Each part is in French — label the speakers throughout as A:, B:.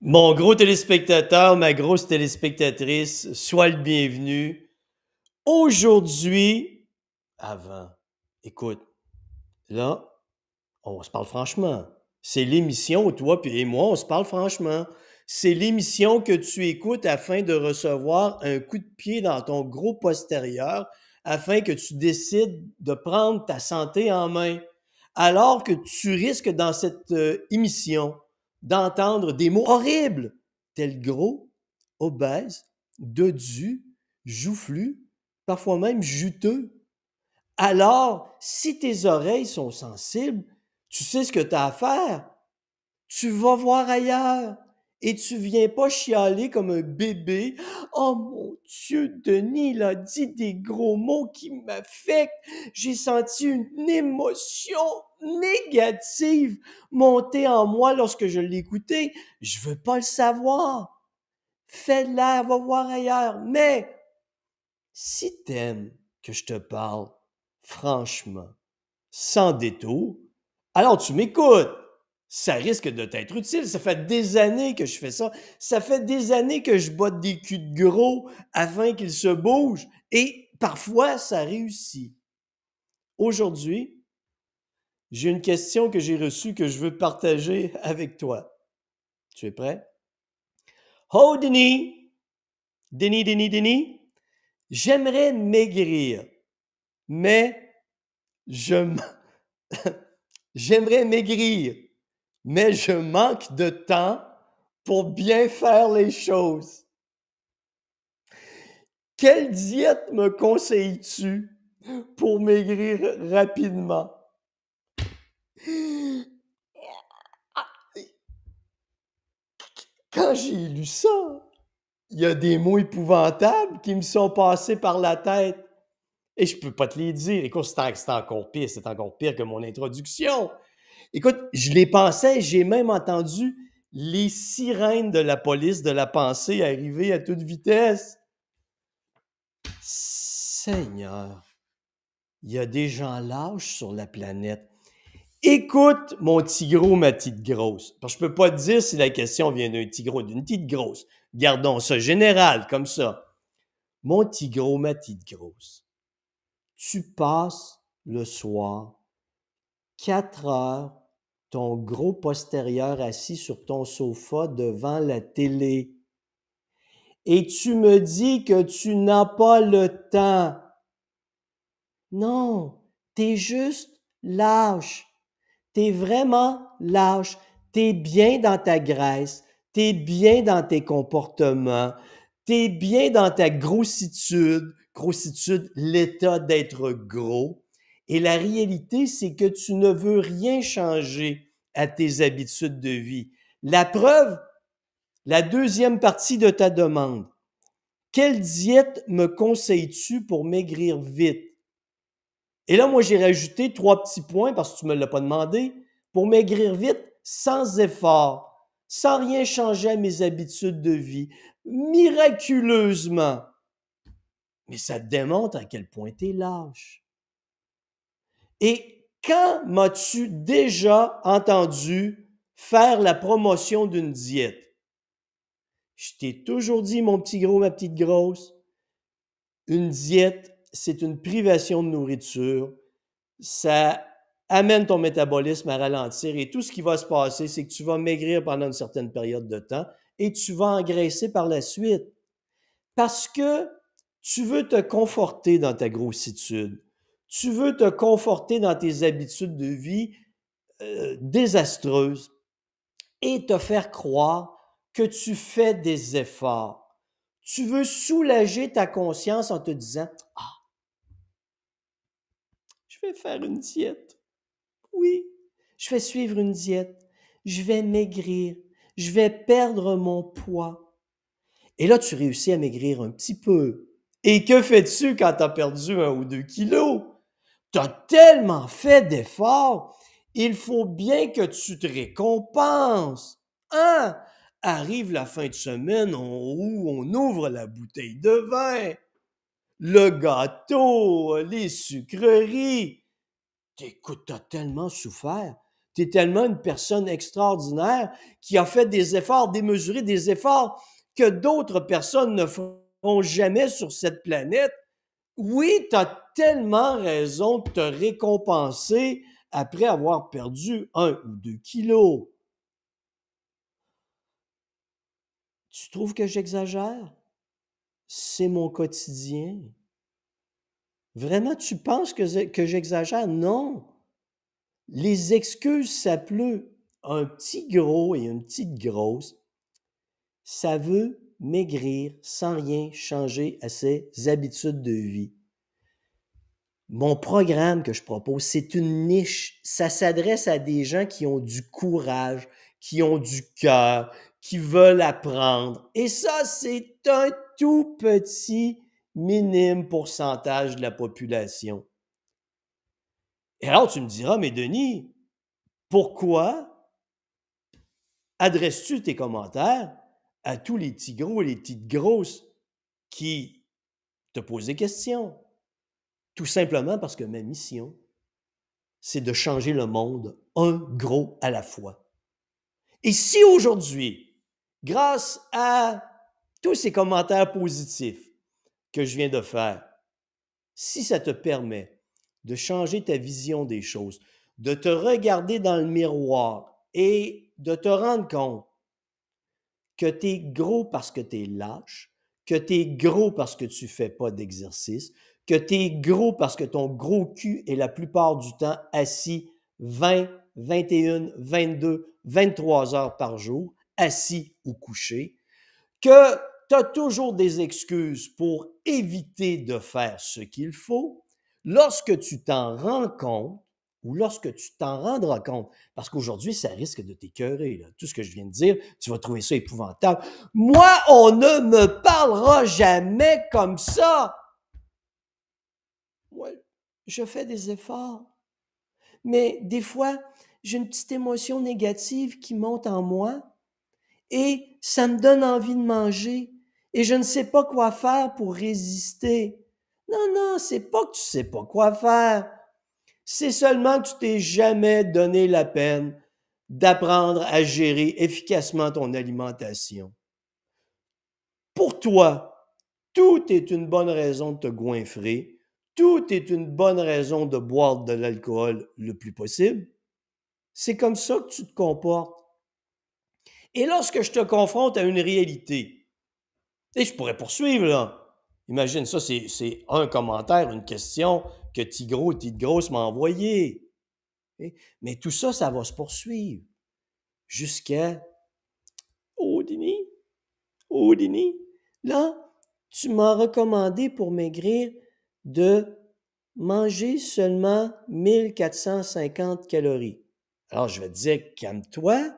A: Mon gros téléspectateur, ma grosse téléspectatrice, sois le bienvenu. Aujourd'hui, avant, écoute, là, on se parle franchement. C'est l'émission, toi et moi, on se parle franchement. C'est l'émission que tu écoutes afin de recevoir un coup de pied dans ton gros postérieur, afin que tu décides de prendre ta santé en main. Alors que tu risques dans cette émission d'entendre des mots horribles tels gros, obèse, dodu, joufflu, parfois même juteux. Alors, si tes oreilles sont sensibles, tu sais ce que tu as à faire. Tu vas voir ailleurs et tu viens pas chialer comme un bébé. Oh mon Dieu, Denis, il a dit des gros mots qui m'affectent. J'ai senti une émotion négative monter en moi lorsque je l'écoutais. Je veux pas le savoir. Fais de l'air, va voir ailleurs. Mais si t'aimes que je te parle franchement, sans détour, alors tu m'écoutes. Ça risque de t'être utile. Ça fait des années que je fais ça. Ça fait des années que je botte des culs de gros afin qu'ils se bougent. Et parfois, ça réussit. Aujourd'hui, j'ai une question que j'ai reçue que je veux partager avec toi. Tu es prêt? Oh, Denis! Denis! J'aimerais maigrir, mais je j'aimerais maigrir, mais je manque de temps pour bien faire les choses. Quelle diète me conseilles-tu pour maigrir rapidement? Quand j'ai lu ça, il y a des mots épouvantables qui me sont passés par la tête. Et je peux pas te les dire. Écoute, c'est encore pire que mon introduction. Écoute, je les pensais, j'ai même entendu les sirènes de la police de la pensée arriver à toute vitesse. Seigneur, il y a des gens lâches sur la planète. Écoute, mon petit gros, ma petite grosse. Parce que je peux pas te dire si la question vient d'un petit gros, d'une petite grosse. Gardons ça général, comme ça. Mon petit gros, ma petite grosse. Tu passes le soir 4 heures, ton gros postérieur assis sur ton sofa devant la télé. Et tu me dis que tu n'as pas le temps. Non, t'es juste lâche. T'es vraiment lâche. T'es bien dans ta graisse. T'es bien dans tes comportements. T'es bien dans ta grossitude. Grossitude, l'état d'être gros. Et la réalité, c'est que tu ne veux rien changer à tes habitudes de vie. La preuve, la deuxième partie de ta demande. Quelle diète me conseilles-tu pour maigrir vite? Et là, moi, j'ai rajouté 3 petits points parce que tu ne me l'as pas demandé. Pour maigrir vite, sans effort, sans rien changer à mes habitudes de vie, miraculeusement. Mais ça démontre à quel point tu es lâche. Et quand m'as-tu déjà entendu faire la promotion d'une diète? Je t'ai toujours dit, mon petit gros, ma petite grosse, une diète, c'est une privation de nourriture. Ça amène ton métabolisme à ralentir et tout ce qui va se passer, c'est que tu vas maigrir pendant une certaine période de temps et tu vas engraisser par la suite. Parce que tu veux te conforter dans ta grossitude. Tu veux te conforter dans tes habitudes de vie désastreuses et te faire croire que tu fais des efforts. Tu veux soulager ta conscience en te disant « Ah, je vais faire une diète. Oui, je vais suivre une diète. Je vais maigrir. Je vais perdre mon poids. » Et là, tu réussis à maigrir un petit peu. Et que fais-tu quand tu as perdu 1 ou 2 kilos? Tu as tellement fait d'efforts. Il faut bien que tu te récompenses. Hein? Arrive la fin de semaine où on ouvre la bouteille de vin, le gâteau, les sucreries. Écoute, t'as tellement souffert. Tu es tellement une personne extraordinaire qui a fait des efforts démesurés, des efforts que d'autres personnes ne feront jamais sur cette planète. Oui, tu as tellement raison de te récompenser après avoir perdu 1 ou 2 kilos. Tu trouves que j'exagère? C'est mon quotidien. Vraiment, tu penses que j'exagère? Non. Les excuses, ça pleut. Un petit gros et une petite grosse, ça veut maigrir sans rien changer à ses habitudes de vie. Mon programme que je propose, c'est une niche. Ça s'adresse à des gens qui ont du courage, qui ont du cœur, qui veulent apprendre. Et ça, c'est un tout petit, minime pourcentage de la population. Et alors, tu me diras, mais Denis, pourquoi adresses-tu tes commentaires à tous les petits gros et les petites grosses qui te posent des questions? Tout simplement parce que ma mission, c'est de changer le monde un gros à la fois. Et si aujourd'hui, grâce à tous ces commentaires positifs que je viens de faire, si ça te permet de changer ta vision des choses, de te regarder dans le miroir et de te rendre compte que tu es gros parce que tu es lâche, que tu es gros parce que tu ne fais pas d'exercice, que tu es gros parce que ton gros cul est la plupart du temps assis 20, 21, 22, 23 heures par jour, assis ou couché, que tu as toujours des excuses pour éviter de faire ce qu'il faut. Lorsque tu t'en rends compte, ou lorsque tu t'en rendras compte, parce qu'aujourd'hui, ça risque de t'écœurer, là. Tout ce que je viens de dire, tu vas trouver ça épouvantable. Moi, on ne me parlera jamais comme ça. Moi, je fais des efforts, mais des fois, j'ai une petite émotion négative qui monte en moi et ça me donne envie de manger et je ne sais pas quoi faire pour résister. Non, non, c'est pas que tu sais pas quoi faire. C'est seulement que tu t'es jamais donné la peine d'apprendre à gérer efficacement ton alimentation. Pour toi, tout est une bonne raison de te goinfrer, tout est une bonne raison de boire de l'alcool le plus possible. C'est comme ça que tu te comportes. Et lorsque je te confronte à une réalité, et je pourrais poursuivre là, imagine ça, c'est un commentaire, une question que Tigro et Tite Grosse m'a envoyé. Mais tout ça, ça va se poursuivre jusqu'à oh Denis, oh Denis, là, tu m'as recommandé pour maigrir de manger seulement 1450 calories. Alors, je vais te dire, calme-toi,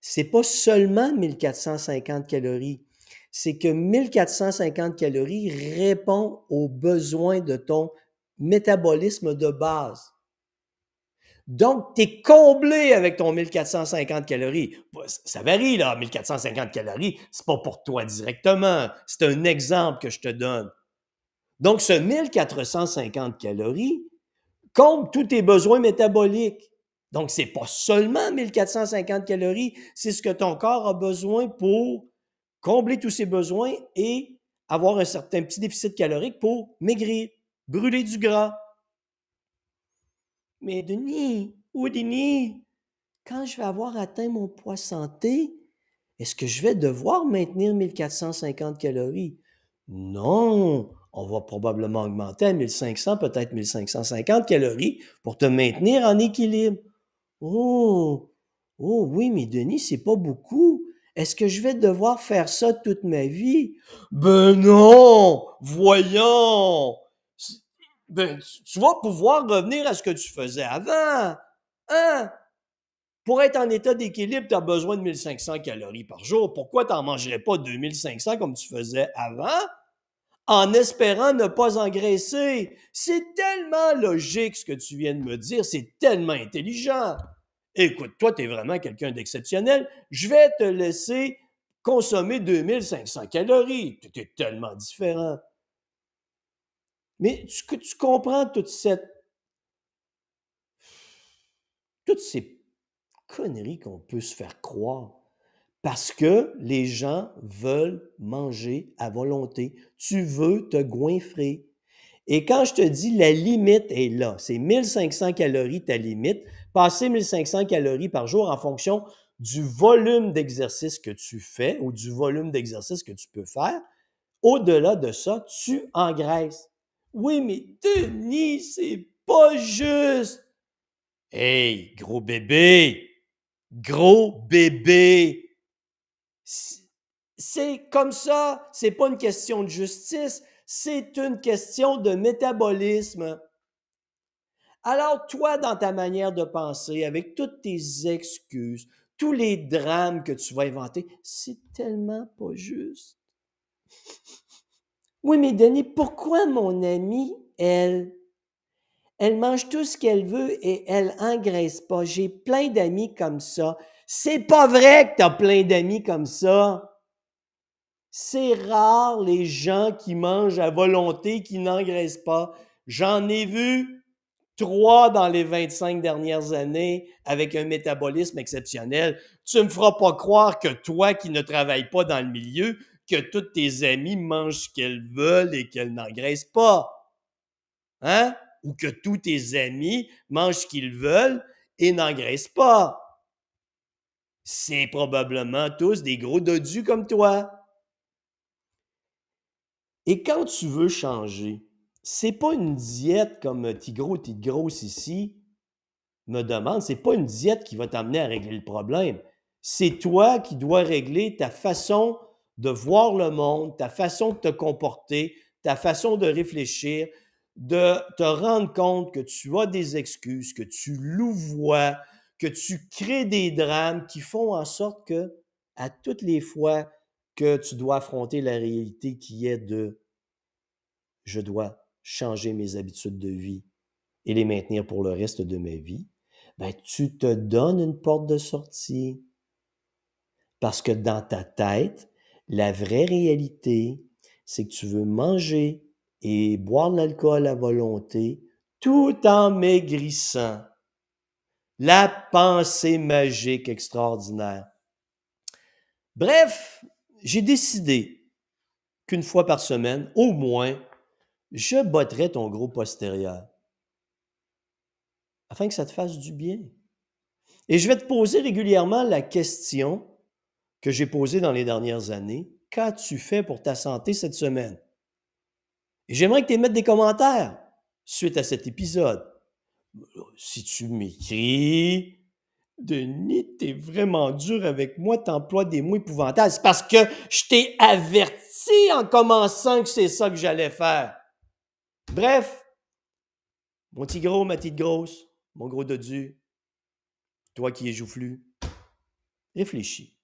A: c'est pas seulement 1450 calories, c'est que 1450 calories répond aux besoins de ton métabolisme de base. Donc, tu es comblé avec ton 1450 calories. Ça varie, là, 1450 calories, c'est pas pour toi directement. C'est un exemple que je te donne. Donc, ce 1450 calories comble tous tes besoins métaboliques. Donc, c'est pas seulement 1450 calories, c'est ce que ton corps a besoin pour combler tous ses besoins et avoir un certain petit déficit calorique pour maigrir, brûler du gras. Mais Denis, oui Denis, quand je vais avoir atteint mon poids santé, est-ce que je vais devoir maintenir 1450 calories? Non, on va probablement augmenter à 1500, peut-être 1550 calories pour te maintenir en équilibre. Oh, oh oui, mais Denis, c'est pas beaucoup. Est-ce que je vais devoir faire ça toute ma vie? Ben non, voyons. Ben, tu vas pouvoir revenir à ce que tu faisais avant. Hein? Pour être en état d'équilibre, tu as besoin de 1500 calories par jour. Pourquoi tu n'en mangerais pas 2500 comme tu faisais avant, en espérant ne pas engraisser? C'est tellement logique ce que tu viens de me dire, c'est tellement intelligent. Écoute, toi, tu es vraiment quelqu'un d'exceptionnel. Je vais te laisser consommer 2500 calories. Tu es tellement différent. Mais tu comprends toutes ces conneries qu'on peut se faire croire. Parce que les gens veulent manger à volonté. Tu veux te goinfrer. Et quand je te dis la limite est là, c'est 1500 calories ta limite, passer 1500 calories par jour en fonction du volume d'exercice que tu fais ou du volume d'exercice que tu peux faire. Au-delà de ça, tu engraisses. Oui, mais Denis, c'est pas juste. Hey, gros bébé, gros bébé. C'est comme ça, c'est pas une question de justice, c'est une question de métabolisme. Alors, toi, dans ta manière de penser, avec toutes tes excuses, tous les drames que tu vas inventer, c'est tellement pas juste. Oui, mais Denis, pourquoi mon amie, elle mange tout ce qu'elle veut et elle engraisse pas? J'ai plein d'amis comme ça. C'est pas vrai que tu as plein d'amis comme ça. C'est rare les gens qui mangent à volonté, qui n'engraissent pas. J'en ai vu 3 dans les 25 dernières années avec un métabolisme exceptionnel. Tu me feras pas croire que toi qui ne travailles pas dans le milieu, que toutes tes amies mangent ce qu'elles veulent et qu'elles n'engraissent pas. Hein? Ou que tous tes amis mangent ce qu'ils veulent et n'engraissent pas. C'est probablement tous des gros dodus comme toi. Et quand tu veux changer, c'est pas une diète comme Tigro, Tigros ici me demande, c'est pas une diète qui va t'amener à régler le problème. C'est toi qui dois régler ta façon de voir le monde, ta façon de te comporter, ta façon de réfléchir, de te rendre compte que tu as des excuses, que tu louvoies, que tu crées des drames qui font en sorte que, à toutes les fois que tu dois affronter la réalité qui est de je dois changer mes habitudes de vie et les maintenir pour le reste de ma vie, ben, tu te donnes une porte de sortie. Parce que dans ta tête, la vraie réalité, c'est que tu veux manger et boire de l'alcool à volonté tout en maigrissant. La pensée magique extraordinaire. Bref, j'ai décidé qu'une fois par semaine, au moins, je botterais ton gros postérieur afin que ça te fasse du bien. Et je vais te poser régulièrement la question que j'ai posée dans les dernières années. Qu'as-tu fait pour ta santé cette semaine? Et j'aimerais que tu mettes des commentaires suite à cet épisode. Si tu m'écris, Denis, t'es vraiment dur avec moi, t'emploies des mots épouvantables. C'est parce que je t'ai averti en commençant que c'est ça que j'allais faire. Bref, mon petit gros, ma petite grosse, mon gros dodu, toi qui es joufflu, réfléchis.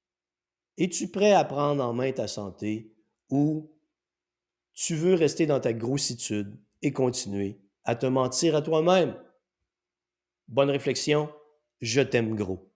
A: Es-tu prêt à prendre en main ta santé ou tu veux rester dans ta grossitude et continuer à te mentir à toi-même? Bonne réflexion, je t'aime gros.